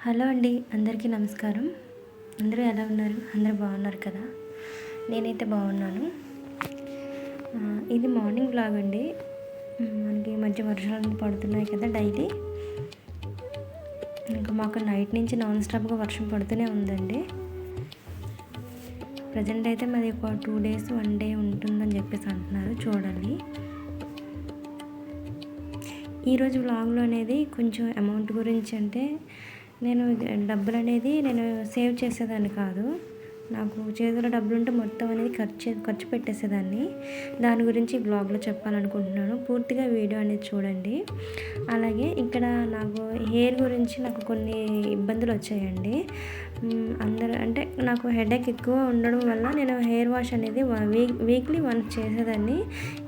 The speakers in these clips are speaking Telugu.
హలో అండి, అందరికీ నమస్కారం. అందరూ ఎలా ఉన్నారు? అందరూ బాగున్నారు కదా? నేనైతే బాగున్నాను. ఇది మార్నింగ్ బ్లాగ్ అండి. మనకి ఈ మధ్య వర్షాలు పడుతున్నాయి కదా డైలీ. ఇంకా మాకు నైట్ నుంచి నాన్ స్టాప్గా వర్షం పడుతూనే ఉందండి. ప్రజెంట్ అయితే మాది ఒక 2 days 1 day ఉంటుందని చెప్పేసి అంటున్నారు, చూడాలి. ఈరోజు వ్లాగ్లో అనేది కొంచెం అమౌంట్ గురించి, అంటే నేను డబ్బులు అనేది నేను సేవ్ చేసేదాన్ని కాదు. నాకు చేతిలో డబ్బులుంటే మొత్తం అనేది ఖర్చు పెట్టేసేదాన్ని. దాని గురించి బ్లాగ్లో చెప్పాలనుకుంటున్నాను. పూర్తిగా వీడియో అనేది చూడండి. అలాగే ఇక్కడ నాకు హెయిర్ గురించి నాకు కొన్ని ఇబ్బందులు వచ్చాయండి. అందరూ అంటే నాకు హెడేక్ ఎక్కువ ఉండడం వల్ల నేను హెయిర్ వాష్ అనేది వీక్లీ వన్స్ చేసేదాన్ని.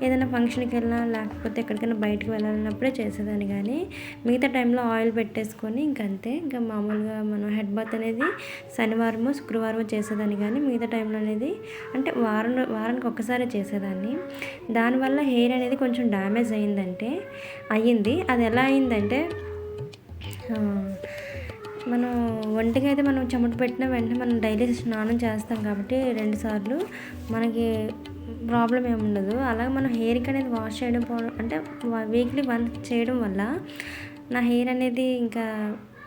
ఏదైనా ఫంక్షన్కి వెళ్ళినా లేకపోతే ఎక్కడికైనా బయటకు వెళ్ళాలన్నప్పుడే చేసేదాన్ని. కానీ మిగతా టైంలో ఆయిల్ పెట్టేసుకొని ఇంకంతే. ఇంకా మామూలుగా మనం హెడ్ బాత్ అనేది శనివారము శుక్రవారము చేసేదాన్ని. కానీ మిగతా టైంలో అనేది అంటే వారానికి ఒక్కసారి చేసేదాన్ని. దానివల్ల హెయిర్ అనేది కొంచెం డ్యామేజ్ అయ్యింది. అది ఎలా అయిందంటే, మనం ఒంటికి అయితే మనం చెమట పెట్టిన వెంటనే మనం డైలీ స్నానం చేస్తాం కాబట్టి 2 సార్లు మనకి ప్రాబ్లం ఏముండదు. అలాగే మనం హెయిర్కి అనేది వాష్ చేయడం అంటే వీక్లీ వన్స్ చేయడం వల్ల నా హెయిర్ అనేది ఇంకా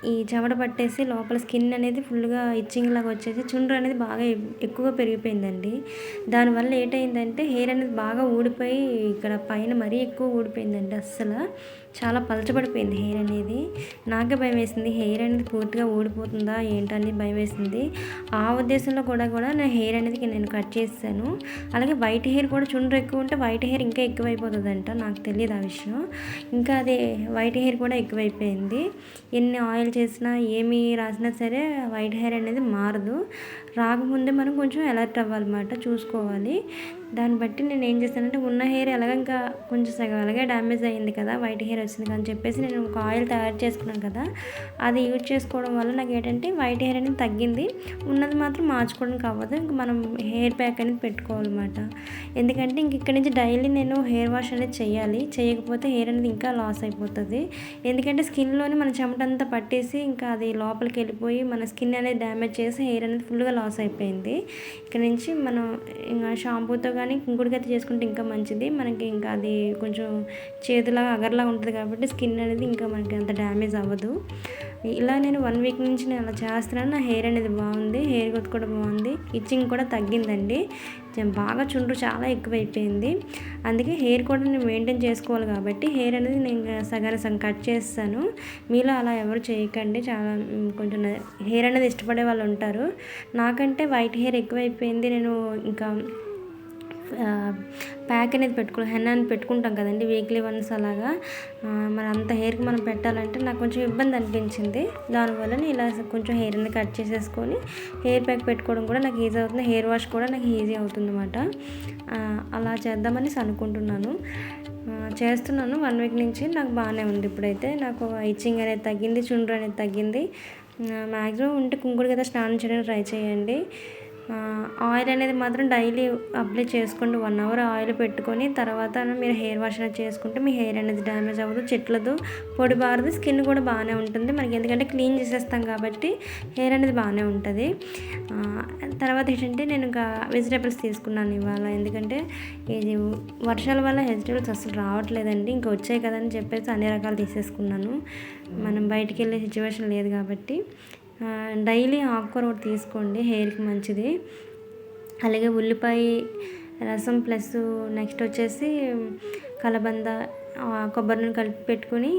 ఈ చెమట పట్టేసి లోపల స్కిన్ అనేది ఫుల్గా ఇచ్చింగ్ లాగా వచ్చేసి చుండ్రు అనేది బాగా ఎక్కువగా పెరిగిపోయిందండి. దానివల్ల ఏంటైందంటే హెయిర్ అనేది బాగా ఊడిపోయి ఇక్కడ పైన మరీ ఎక్కువ ఊడిపోయిందండి. అస్సలు చాలా పలచబడిపోయింది హెయిర్ అనేది. నాకే భయం వేసింది, హెయిర్ అనేది పూర్తిగా ఊడిపోతుందా ఏంటని భయం వేసింది. ఆ ఉద్దేశంలో కూడా నేను హెయిర్ అనేది నేను కట్ చేసాను. అలాగే వైట్ హెయిర్ కూడా చుండ్రు ఎక్కువ ఉంటే వైట్ హెయిర్ ఇంకా ఎక్కువైపోతుందంట. నాకు తెలియదు ఆ విషయం. ఇంకా అది వైట్ హెయిర్ కూడా ఎక్కువైపోయింది. ఎన్ని ఆయిల్ చేసినా ఏమి రాసినా సరే వైట్ హెయిర్ అనేది మారదు. రాకముందే మనం కొంచెం అలర్ట్ అవ్వాలన్నమాట, చూసుకోవాలి. దాన్ని బట్టి నేను ఏం చేశానంటే, ఉన్న హెయిర్ ఎలాగ ఇంకా కొంచెం సగం అలాగే డ్యామేజ్ అయ్యింది కదా, వైట్ హెయిర్ వచ్చింది అని చెప్పేసి నేను ఒక ఆయిల్ తయారు చేసుకున్నాను కదా, అది యూజ్ చేసుకోవడం వల్ల నాకు ఏంటంటే వైట్ హెయిర్ అనేది తగ్గింది. ఉన్నది మాత్రం మార్చుకోవడానికి అవ్వదు. ఇంక మనం హెయిర్ ప్యాక్ అనేది పెట్టుకోవాలన్నమాట. ఎందుకంటే ఇంక ఇక్కడి నుంచి డైలీ నేను హెయిర్ వాష్ అనేది చేయాలి. చేయకపోతే హెయిర్ అనేది ఇంకా లాస్ అయిపోతుంది. ఎందుకంటే స్కిన్లోని మన చెమటంతా పట్టేసి ఇంకా అది లోపలికి వెళ్ళిపోయి మన స్కిన్ అనేది డ్యామేజ్ చేసి హెయిర్ అనేది ఫుల్గా లాస్ అయిపోయింది. ఇక్కడ నుంచి మనం ఇంకా షాంపూతో కానీ కుంకుడుకైతే చేసుకుంటే ఇంకా మంచిది. మనకి ఇంకా అది కొంచెం చేతులాగా అగర్లాగా ఉంటుంది కాబట్టి స్కిన్ అనేది ఇంకా మనకి అంత డ్యామేజ్ అవ్వదు. ఇలా నేను 1 week నుంచి నేను అలా చేస్తున్నాను. నా హెయిర్ అనేది బాగుంది, హెయిర్ గ్రోత్ కూడా బాగుంది, ఇచ్చింగ్ కూడా తగ్గిందండి. బాగా చుండ్రు చాలా ఎక్కువైపోయింది. అందుకే హెయిర్ కూడా నేను మెయింటైన్ చేసుకోవాలి కాబట్టి హెయిర్ అనేది నేను సగం కట్ చేస్తాను. మీలో అలా ఎవరు చేయకండి. చాలా కొంచెం హెయిర్ అనేది ఇష్టపడే వాళ్ళు ఉంటారు. నాకంటే వైట్ హెయిర్ ఎక్కువైపోయింది. నేను ఇంకా ప్యాక్ అనేది హెన్నా అని పెట్టుకుంటాం కదండి వీక్లీ వన్స్. అలాగా మరి అంత హెయిర్కి మనం పెట్టాలంటే నాకు కొంచెం ఇబ్బంది అనిపించింది. దానివల్ల నేను ఇలా కొంచెం హెయిర్ అనేది కట్ చేసేసుకొని హెయిర్ ప్యాక్ పెట్టుకోవడం కూడా నాకు ఈజీ అవుతుంది. హెయిర్ వాష్ కూడా నాకు ఈజీ అవుతుంది అన్నమాట. అలా చేద్దామని అనుకుంటున్నాను. చేస్తున్నాను 1 week నుంచి. నాకు బాగానే ఉంది. ఇప్పుడైతే నాకు ఇచ్చింగ్ అనేది తగ్గింది, చుండ్రు అనేది తగ్గింది. మ్యాక్సిమం ఉంటే కుంకుడుకైతే స్నానం చేయడానికి ట్రై చేయండి. ఆయిల్ అనేది మాత్రం డైలీ అప్లై చేసుకోండి. 1 hour ఆయిల్ పెట్టుకొని తర్వాత మీరు హెయిర్ వాష్ అనేది చేసుకుంటే మీ హెయిర్ అనేది డ్యామేజ్ అవ్వదు, చిట్లదు, పొడి బారదు, స్కిన్ కూడా బాగానే ఉంటుంది మనకి. ఎందుకంటే క్లీన్ చేసేస్తాం కాబట్టి హెయిర్ అనేది బాగానే ఉంటుంది. తర్వాత ఏంటంటే నేను ఇంకా వెజిటేబుల్స్ తీసుకున్నాను ఇవాళ. ఎందుకంటే ఇది వర్షాల వల్ల వెజిటేబుల్స్ అసలు రావట్లేదండి. ఇంకా వచ్చాయి కదని చెప్పేసి అన్ని రకాలు తీసేసుకున్నాను. మనం బయటికి వెళ్ళే సిచ్యువేషన్ లేదు కాబట్టి. డైలీ ఆకుకూర ఒకటి తీసుకోండి, హెయిర్కి మంచిది. అలాగే ఉల్లిపాయ రసం ప్లస్ నెక్స్ట్ వచ్చేసి కలబంద, కొబ్బరి నూనె కలిపి పెట్టుకుని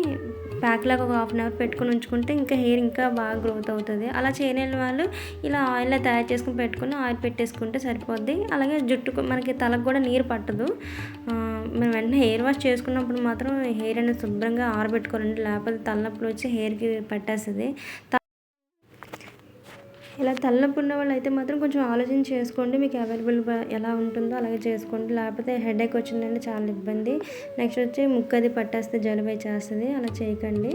ప్యాక్లాగా ఒక 1/2 hour పెట్టుకుని ఉంచుకుంటే ఇంకా హెయిర్ ఇంకా బాగా గ్రోత్ అవుతుంది. అలా చేయలేని వాళ్ళు ఇలా ఆయిల్లో తయారు చేసుకుని పెట్టుకుని ఆయిల్ పెట్టేసుకుంటే సరిపోద్ది. అలాగే జుట్టుకు మనకి తలకు కూడా నీరు పట్టదు. మనం వెంటనే హెయిర్ వాష్ చేసుకున్నప్పుడు మాత్రం హెయిర్ అనేది శుభ్రంగా ఆరబెట్టుకోవాలండి. లేకపోతే తలనొప్పులు వచ్చి హెయిర్కి పట్టేస్తుంది. ఇలా తలనొప్పి ఉన్న వాళ్ళు అయితే మాత్రం కొంచెం ఆలోచన చేసుకోండి. మీకు అవైలబుల్ ఎలా ఉంటుందో అలాగే చేసుకోండి. లేకపోతే హెడేక్ వచ్చిందంటే చాలా ఇబ్బంది. నెక్స్ట్ వచ్చి ముక్కు అది పట్టేస్తే జలుబు చేస్తుంది. అలా చేయకండి.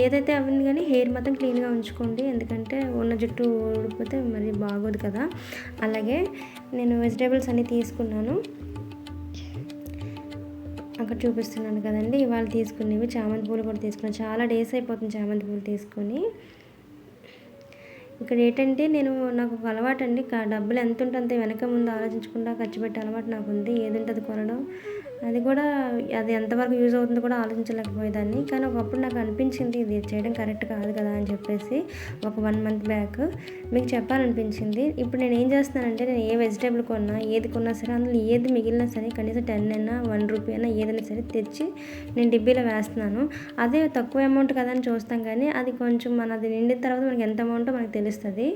ఏదైతే అవ్వింది కానీ హెయిర్ మాత్రం క్లీన్గా ఉంచుకోండి. ఎందుకంటే ఉన్న జుట్టు ఊడిపోతే మరి బాగోదు కదా. అలాగే నేను వెజిటేబుల్స్ అన్నీ తీసుకున్నాను. అక్కడ చూపిస్తున్నాను కదండి, ఇవాళ తీసుకునేవి చామంతి పూలు కూడా తీసుకున్నాను. చాలా డేస్ అయిపోతుంది చామంతి పూలు తీసుకొని. ఇక్కడ ఏంటంటే నాకు ఒక అలవాటు అండి, డబ్బులు ఎంత ఉంటే అంతే వెనక ముందు ఆలోచించకుండా ఖర్చు పెట్టే అలవాటు నాకు ఉంది. ఏది ఉంటే అది కొనడం, అది కూడా అది ఎంతవరకు యూజ్ అవుతుందో కూడా ఆలోచించలేకపోయేదాన్ని. కానీ ఒకప్పుడు నాకు అనిపించింది ఇది చేయడం కరెక్ట్ కాదు కదా అని చెప్పేసి ఒక 1 మంత్ బ్యాక్ మీకు చెప్పాలనిపించింది. ఇప్పుడు నేను ఏం చేస్తున్నానంటే, నేను ఏ వెజిటేబుల్ కొన్నా, ఏది కొన్నా సరే, అందులో ఏది మిగిలినా సరే కనీసం 10 అయినా 1 రూపీ అయినా ఏదైనా సరే తెచ్చి నేను డిబ్బీలో వేస్తున్నాను. అదే తక్కువ అమౌంట్ కదా అని చూస్తాం, కానీ అది కొంచెం మనది నిండిన తర్వాత మనకి ఎంత అమౌంటో మనకు తెలుస్తుంది.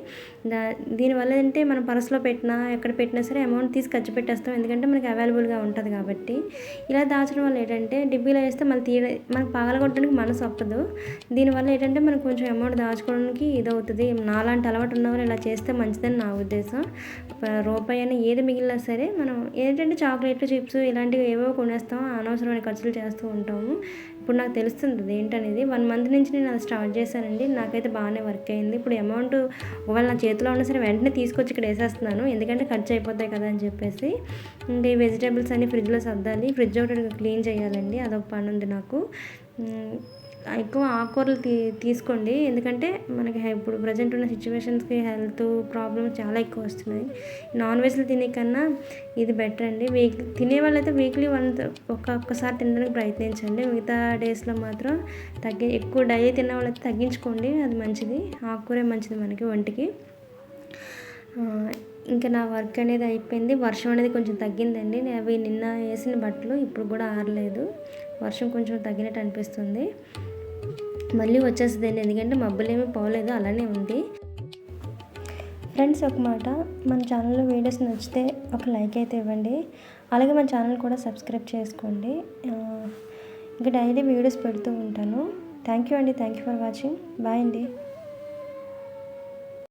దీనివల్ల ఏంటంటే మనం పర్సులో పెట్టినా ఎక్కడ పెట్టినా సరే అమౌంట్ తీసి ఖర్చు పెట్టేస్తాం, ఎందుకంటే మనకి అవైలబుల్గా ఉంటుంది కాబట్టి. ఇలా దాచడం వల్ల ఏంటంటే డిబ్బీలో వేస్తే మళ్ళీ మనకు పగలగొట్టడానికి మనసు ఒప్పదు. దీనివల్ల ఏంటంటే మనం కొంచెం అమౌంట్ దాచుకోవడానికి ఇదవుతుంది. నాలాంటి అలవాటు ఉన్నవారు ఇలా చేస్తే మంచిదని నా ఉద్దేశం. రూపాయి అయినా ఏది మిగిలినా సరే మనం ఏంటంటే చాక్లెట్లు, చిప్స్ ఇలాంటివి ఏవో కొనేస్తాం, అనవసరమైన ఖర్చులు చేస్తూ ఉంటాము. ఇప్పుడు నాకు తెలుస్తుంది అది ఏంటనేది. 1 మంత్ నుంచి నేను అది స్టార్ట్ చేశానండి. నాకైతే బాగానే వర్క్ అయింది. ఇప్పుడు అమౌంట్ ఒకవేళ నా చేతిలో ఉన్నా సరే వెంటనే తీసుకొచ్చి ఇక్కడ వేసేస్తున్నాను, ఎందుకంటే ఖర్చు అయిపోతాయి కదా అని చెప్పేసి. ఇంకా ఈ వెజిటేబుల్స్ అన్ని ఫ్రిడ్జ్లో సర్దాలి, ఫ్రిడ్జ్ ఒకటి క్లీన్ చేయాలండి, అదొక పని ఉంది నాకు. ఎక్కువ ఆకుకూరలు తీసుకోండి, ఎందుకంటే మనకి ఇప్పుడు ప్రజెంట్ ఉన్న సిచ్యువేషన్స్కి హెల్త్ ప్రాబ్లమ్స్ చాలా ఎక్కువ వస్తున్నాయి. నాన్ వెజ్లు తినే కన్నా ఇది బెటర్ అండి. తినే వాళ్ళైతే వీక్లీ ఒక్కసారి తినడానికి ప్రయత్నించండి. మిగతా డేస్లో మాత్రం ఎక్కువ డైలీ తిన్న వాళ్ళైతే తగ్గించుకోండి, అది మంచిది. ఆకుకూరే మంచిది మనకి ఒంటికి. ఇంకా నా వర్క్ అనేది అయిపోయింది. వర్షం అనేది కొంచెం తగ్గిందండి. అవి నిన్న వేసిన బట్టలు ఇప్పుడు కూడా ఆరలేదు. వర్షం కొంచెం తగ్గినట్టు అనిపిస్తుంది. మళ్ళీ వచ్చేస్తుందండి, ఎందుకంటే మబ్బులేమీ పోలేదు, అలానే ఉంది. ఫ్రెండ్స్, ఒక మాట, మన ఛానల్లో వీడియోస్ నచ్చితే ఒక లైక్ అయితే ఇవ్వండి. అలాగే మన ఛానల్ కూడా సబ్స్క్రైబ్ చేసుకోండి. ఇంకా డైలీ వీడియోస్ పెడుతూ ఉంటాను. థ్యాంక్ యూ అండి. Thank you for watching. Bye అండి.